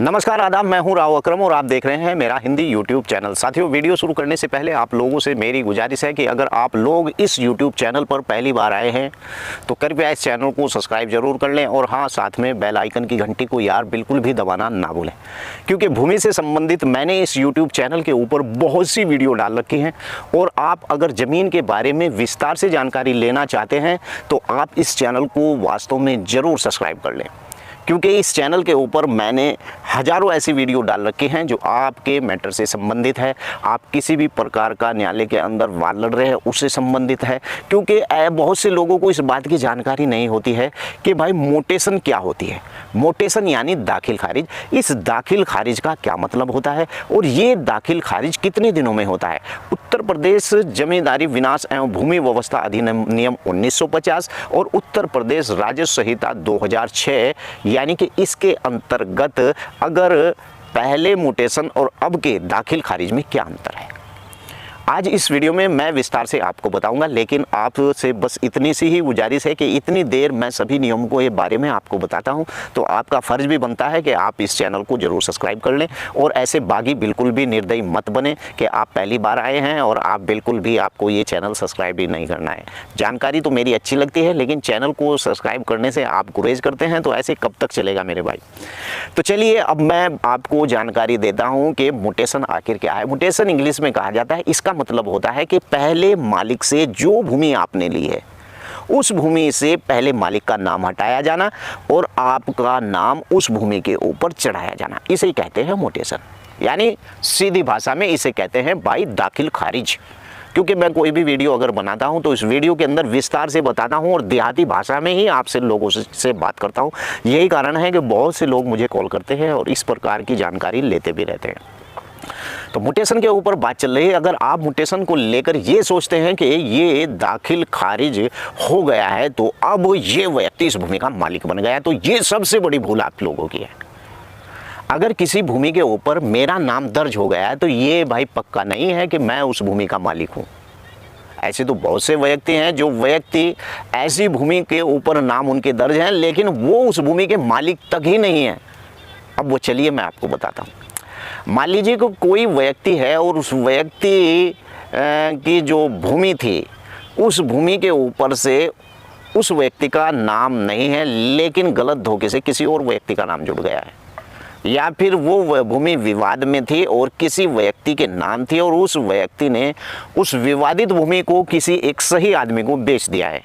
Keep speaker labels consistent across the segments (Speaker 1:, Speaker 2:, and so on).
Speaker 1: नमस्कार आदाब, मैं हूं राव अकरम और आप देख रहे हैं मेरा हिंदी यूट्यूब चैनल। साथियों, वीडियो शुरू करने से पहले आप लोगों से मेरी गुजारिश है कि अगर आप लोग इस यूट्यूब चैनल पर पहली बार आए हैं तो कृपया इस चैनल को सब्सक्राइब जरूर कर लें और हाँ, साथ में बेल आइकन की घंटी को यार बिल्कुल भी दबाना ना भूलें, क्योंकि भूमि से संबंधित मैंने इस यूट्यूब चैनल के ऊपर बहुत सी वीडियो डाल रखी हैं और आप अगर ज़मीन के बारे में विस्तार से जानकारी लेना चाहते हैं तो आप इस चैनल को वास्तव में ज़रूर सब्सक्राइब कर लें, क्योंकि इस चैनल के ऊपर मैंने हज़ारों ऐसी वीडियो डाल रखी हैं जो आपके मैटर से संबंधित है। आप किसी भी प्रकार का न्यायालय के अंदर वाद लड़ रहे हैं उससे संबंधित है, क्योंकि बहुत से लोगों को इस बात की जानकारी नहीं होती है कि भाई मोटेशन क्या होती है। मोटेशन यानी दाखिल खारिज। इस दाखिल खारिज का क्या मतलब होता है और ये दाखिल खारिज कितने दिनों में होता है। उत्तर प्रदेश जमींदारी विनाश एवं भूमि व्यवस्था अधिनियम 1950 और उत्तर प्रदेश राजस्व संहिता 2006 यानी कि इसके अंतर्गत अगर पहले म्यूटेशन और अब के दाखिल खारिज में क्या अंतर है, आज इस वीडियो में मैं विस्तार से आपको बताऊंगा। लेकिन आपसे बस इतनी सी ही गुजारिश है कि इतनी देर मैं सभी नियमों को ये बारे में आपको बताता हूं तो आपका फ़र्ज भी बनता है कि आप इस चैनल को ज़रूर सब्सक्राइब कर लें और ऐसे बागी बिल्कुल भी निर्दयी मत बने कि आप पहली बार आए हैं और आप बिल्कुल भी आपको ये चैनल सब्सक्राइब भी नहीं करना है। जानकारी तो मेरी अच्छी लगती है लेकिन चैनल को सब्सक्राइब करने से आप गुरेज करते हैं, तो ऐसे कब तक चलेगा मेरे भाई। तो चलिए अब मैं आपको जानकारी देता हूँ कि म्यूटेशन आखिर क्या है। म्यूटेशन इंग्लिश में कहा जाता है, इसका मतलब होता है कि पहले मालिक से जो भूमि आपने ली है उस भूमि से पहले मालिक का नाम हटाया जाना और आपका नाम उस भूमि के ऊपर चढ़ाया जाना, इसे कहते हैं म्यूटेशन। यानी सीधी भाषा में इसे कहते हैं भाई दाखिल खारिज। क्योंकि मैं कोई भी वीडियो अगर बनाता हूं तो इस वीडियो के अंदर विस्तार से बताता हूं और देहाती भाषा में ही आपसे लोगों से बात करता हूं। यही कारण है कि बहुत से लोग मुझे कॉल करते हैं और इस प्रकार की जानकारी लेते भी रहते हैं। तो म्यूटेशन के ऊपर बात चल रही है। अगर आप म्यूटेशन को लेकर ये सोचते हैं कि ये दाखिल खारिज हो गया है तो अब ये व्यक्ति इस भूमि का मालिक बन गया, तो ये सबसे बड़ी भूल आप लोगों की है। अगर किसी भूमि के ऊपर मेरा नाम दर्ज हो गया है तो ये भाई पक्का नहीं है कि मैं उस भूमि का मालिक हूँ। ऐसे तो बहुत से व्यक्ति हैं जो व्यक्ति ऐसी भूमि के ऊपर नाम उनके दर्ज हैं लेकिन वो उस भूमि के मालिक तक ही नहीं है। अब वो चलिए मैं आपको बताता हूँ। मान लीजिए कि कोई व्यक्ति है और उस व्यक्ति की जो भूमि थी उस भूमि के ऊपर से उस व्यक्ति का नाम नहीं है लेकिन गलत धोखे से किसी और व्यक्ति का नाम जुड़ गया है, या फिर वो भूमि विवाद में थी और किसी व्यक्ति के नाम थी और उस व्यक्ति ने उस विवादित भूमि को किसी एक सही आदमी को बेच दिया है।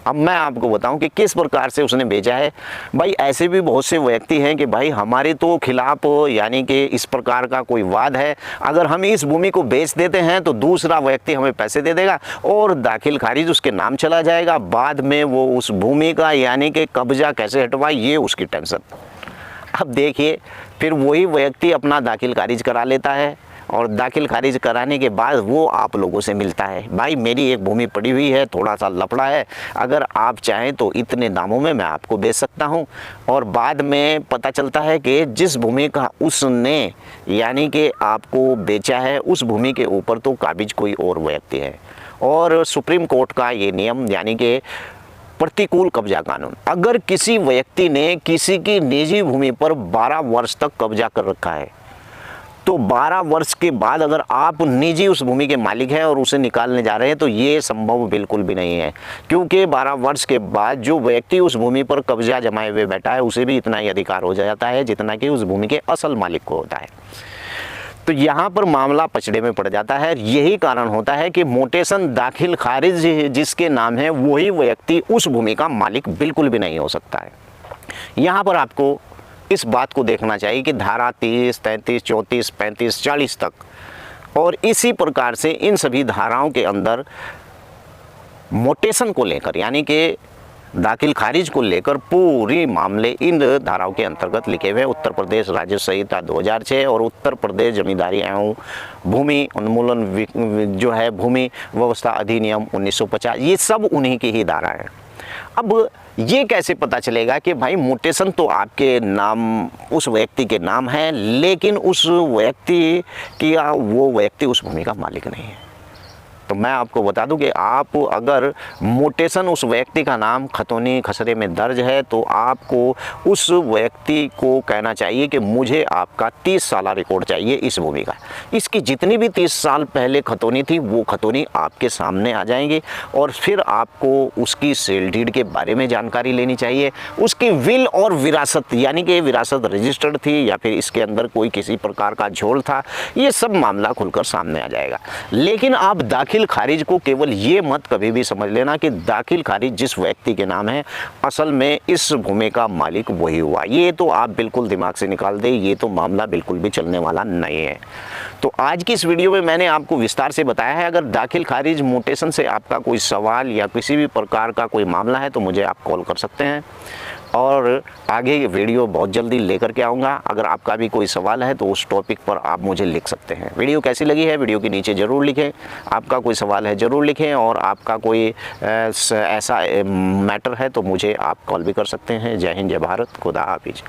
Speaker 1: अब मैं आपको बताऊं कि किस प्रकार से उसने बेचा है। भाई ऐसे भी बहुत से व्यक्ति हैं कि भाई हमारे तो खिलाफ यानी कि इस प्रकार का कोई वाद है, अगर हम इस भूमि को बेच देते हैं तो दूसरा व्यक्ति हमें पैसे दे देगा और दाखिल खारिज उसके नाम चला जाएगा। बाद में वो उस भूमि का यानी कि कब्जा कैसे हटवाए ये उसकी टेंशन। अब देखिए फिर वही व्यक्ति अपना दाखिल खारिज करा लेता है और दाखिल खारिज कराने के बाद वो आप लोगों से मिलता है, भाई मेरी एक भूमि पड़ी हुई है, थोड़ा सा लफड़ा है, अगर आप चाहें तो इतने दामों में मैं आपको बेच सकता हूं। और बाद में पता चलता है कि जिस भूमि का उसने यानी कि आपको बेचा है उस भूमि के ऊपर तो काबिज कोई और व्यक्ति है। और सुप्रीम कोर्ट का ये नियम यानी कि प्रतिकूल कब्जा कानून, अगर किसी व्यक्ति ने किसी की निजी भूमि पर 12 वर्ष तक कब्जा कर रखा है तो 12 वर्ष के बाद अगर आप निजी उस भूमि के मालिक हैं और उसे निकालने जा रहे हैं तो ये संभव बिल्कुल भी नहीं है, क्योंकि 12 वर्ष के बाद जो व्यक्ति उस भूमि पर कब्जा जमाए हुए बैठा है उसे भी इतना ही अधिकार हो जाता है जितना कि उस भूमि के असल मालिक को होता है। तो यहाँ पर मामला पचड़े में पड़ जाता है। यही कारण होता है कि म्यूटेशन दाखिल खारिज जिसके नाम है वही व्यक्ति उस भूमि का मालिक बिल्कुल भी नहीं हो सकता है। यहाँ पर आपको इस बात को देखना चाहिए कि धारा 30, 33, 34, 35, 40 तक और इसी प्रकार से इन सभी धाराओं के अंदर म्यूटेशन को लेकर यानी कि दाखिल खारिज को लेकर पूरी मामले इन धाराओं के अंतर्गत लिखे हुए उत्तर प्रदेश राजस्व संहिता 2006 और उत्तर प्रदेश जमींदारी एवं भूमि उन्मूलन जो है भूमि व्यवस्था अधिनियम 1950, ये सब उन्हीं की ही धारा है। अब ये कैसे पता चलेगा कि भाई म्यूटेशन तो आपके नाम उस व्यक्ति के नाम है लेकिन उस व्यक्ति की वो व्यक्ति उस भूमि का मालिक नहीं है। तो मैं आपको बता दूं कि आप अगर मोटेशन उस व्यक्ति का नाम खतौनी खसरे में दर्ज है तो आपको उस व्यक्ति को कहना चाहिए कि मुझे आपका 30 साल रिकॉर्ड चाहिए इस भूमि का। इसकी जितनी भी 30 साल पहले खतौनी थी वो खतौनी आपके सामने आ जाएंगी और फिर आपको उसकी सेल डीड के बारे में जानकारी लेनी चाहिए, उसकी विल और विरासत यानी कि विरासत रजिस्टर्ड थी या फिर इसके अंदर कोई किसी प्रकार का झोल था, ये सब मामला खुलकर सामने आ जाएगा। लेकिन आप दाखिल खारिज को केवल ये मत कभी भी समझ लेना कि दाखिल खारिज जिस व्यक्ति के नाम है असल में इस भूमि का मालिक वही हुआ, ये तो आप बिल्कुल दिमाग से निकाल दें, ये तो मामला बिल्कुल भी चलने वाला नहीं है। तो आज की इस वीडियो में मैंने आपको विस्तार से बताया है। अगर दाखिल खारिज मोटेशन से आपका कोई सवाल या किसी भी प्रकार का कोई मामला है तो मुझे आप कॉल कर सकते हैं और आगे ये वीडियो बहुत जल्दी लेकर के आऊँगा। अगर आपका भी कोई सवाल है तो उस टॉपिक पर आप मुझे लिख सकते हैं। वीडियो कैसी लगी है वीडियो के नीचे ज़रूर लिखें, आपका कोई सवाल है ज़रूर लिखें और आपका कोई ऐसा मैटर है तो मुझे आप कॉल भी कर सकते हैं। जय हिंद, जय भारत, खुदा हाफिज।